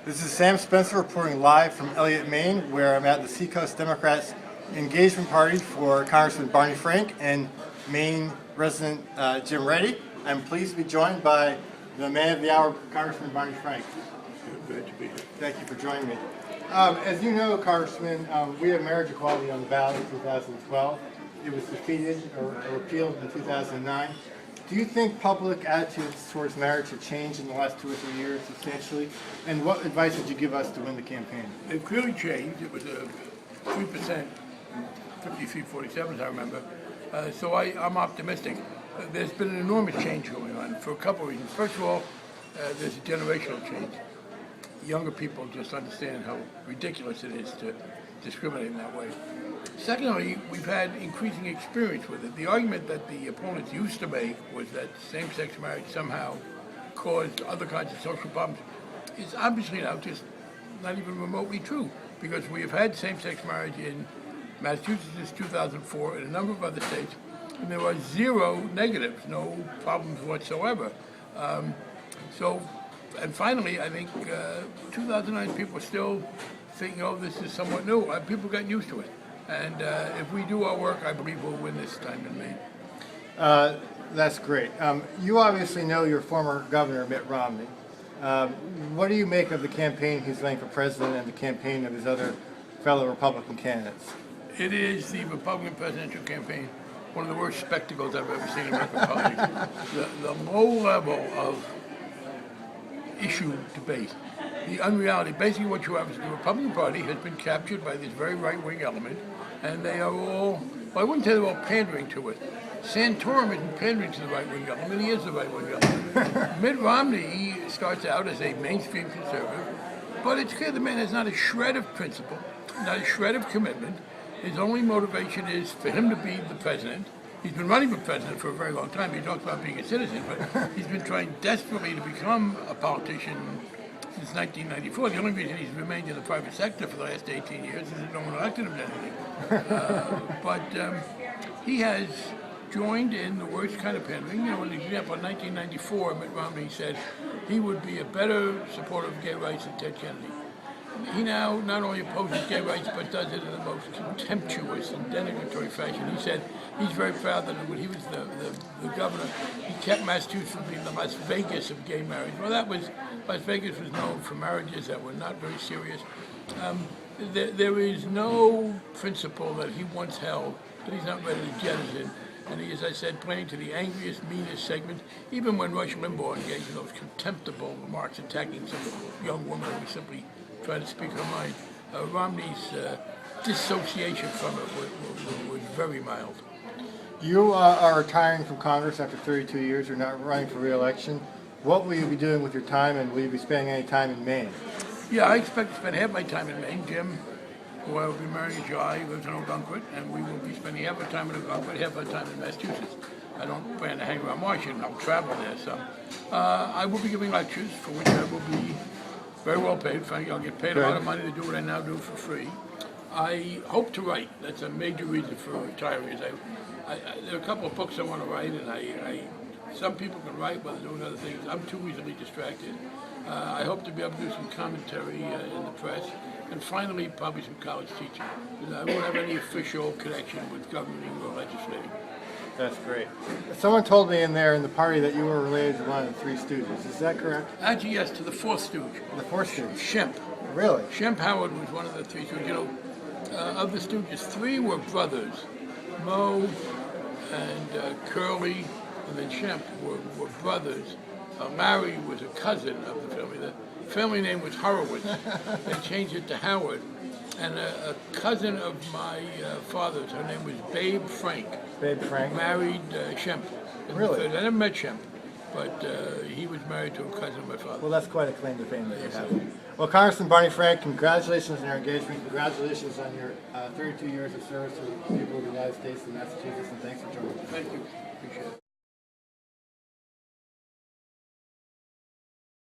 This is Sam Spencer reporting live from Eliot, Maine, where I'm at the Seacoast Democrats engagement party for Congressman Barney Frank and Maine resident Jim Reddy. I'm pleased to be joined by the man of the hour, Congressman Barney Frank. Glad to be here. Thank you for joining me. As you know, Congressman, we had marriage equality on the ballot in 2012. It was defeated or repealed in 2009. Do you think public attitudes towards marriage have changed in the last 2 or 3 years substantially? And what advice would you give us to win the campaign? They've clearly changed. It was a 3%, 53-47 as I remember. So I'm optimistic. There's been an enormous change going on for a couple of reasons. First of all, there's a generational change. Younger people just understand how ridiculous it is to discriminate in that way. Secondly, we've had increasing experience with it. The argument that the opponents used to make was that same-sex marriage somehow caused other kinds of social problems is obviously now just not even remotely true, because we have had same-sex marriage in Massachusetts since 2004 and a number of other states, and there are zero negatives, no problems whatsoever. And finally, I think 2009 people are still thinking, oh, this is somewhat new. People got used to it. And if we do our work, I believe we'll win this time in Maine. That's great. You obviously know your former Governor Mitt Romney. What do you make of the campaign he's running for president and the campaign of his other fellow Republican candidates? It is the Republican presidential campaign, one of the worst spectacles I've ever seen in American politics. The low level of issue debate, the unreality. Basically what you have is the Republican Party has been captured by this very right-wing element, and they are all, well, I wouldn't say they're all pandering to it. Santorum isn't pandering to the right-wing element, he is the right-wing element. Mitt Romney starts out as a mainstream conservative, but it's clear the man has not a shred of principle, not a shred of commitment. His only motivation is for him to be the president. He's been running for president for a very long time. He talks about being a citizen, but he's been trying desperately to become a politician since 1994. The only reason he's remained in the private sector for the last 18 years is that no one elected him to anything. But he has joined in the worst kind of pandering. You know, an example, in 1994, Mitt Romney said he would be a better supporter of gay rights than Ted Kennedy. He now not only opposes gay rights, but does it in the most contemptuous and denigratory fashion. He said he's very proud that when he was the governor, he kept Massachusetts from being the Las Vegas of gay marriage. Well, Las Vegas was known for marriages that were not very serious. There is no principle that he once held that he's not ready to jettison. And he, as I said, playing to the angriest, meanest segment, even when Rush Limbaugh engaged in those contemptible remarks attacking some young woman who was simply trying to speak her mind. Romney's dissociation from it was very mild. You are retiring from Congress after 32 years. You're not running for re-election. What will you be doing with your time, and will you be spending any time in Maine? Yeah, I expect to spend half my time in Maine. Jim, who I will be marrying in July, lives in Ogunquit, and we will be spending half our time in Ogunquit, half our time in Massachusetts. I don't plan to hang around Washington. I'll travel there. So I will be giving lectures, for which I will be very well paid. Frankly, I'll get paid a lot of money to do what I now do for free. I hope to write. That's a major reason for retiring. There are a couple of books I want to write, and some people can write while they're doing other things. I'm too easily distracted. I hope to be able to do some commentary in the press, and finally, probably some college teaching. I won't have any official connection with governing or legislating. That's great. Someone told me in there in the party that you were related to one of the Three Stooges. Is that correct? Actually, yes, to the fourth Stooge. The fourth Stooge? Shemp. Really? Shemp Howard was one of the Three Stooges. You know, of the Stooges, three were brothers. Moe and Curly and then Shemp were brothers. Larry was a cousin of the family. The family name was Horowitz. They changed it to Howard. And a cousin of my father's, her name was Babe Frank. Babe Frank? Married Shemp. Really? I never met Shemp, but he was married to a cousin of my father. Well, that's quite a claim to fame that you have. Well, Congressman Barney Frank, congratulations on your engagement. Congratulations on your 32 years of service to the people of the United States and Massachusetts, and thanks for joining us. Thank you. Appreciate it.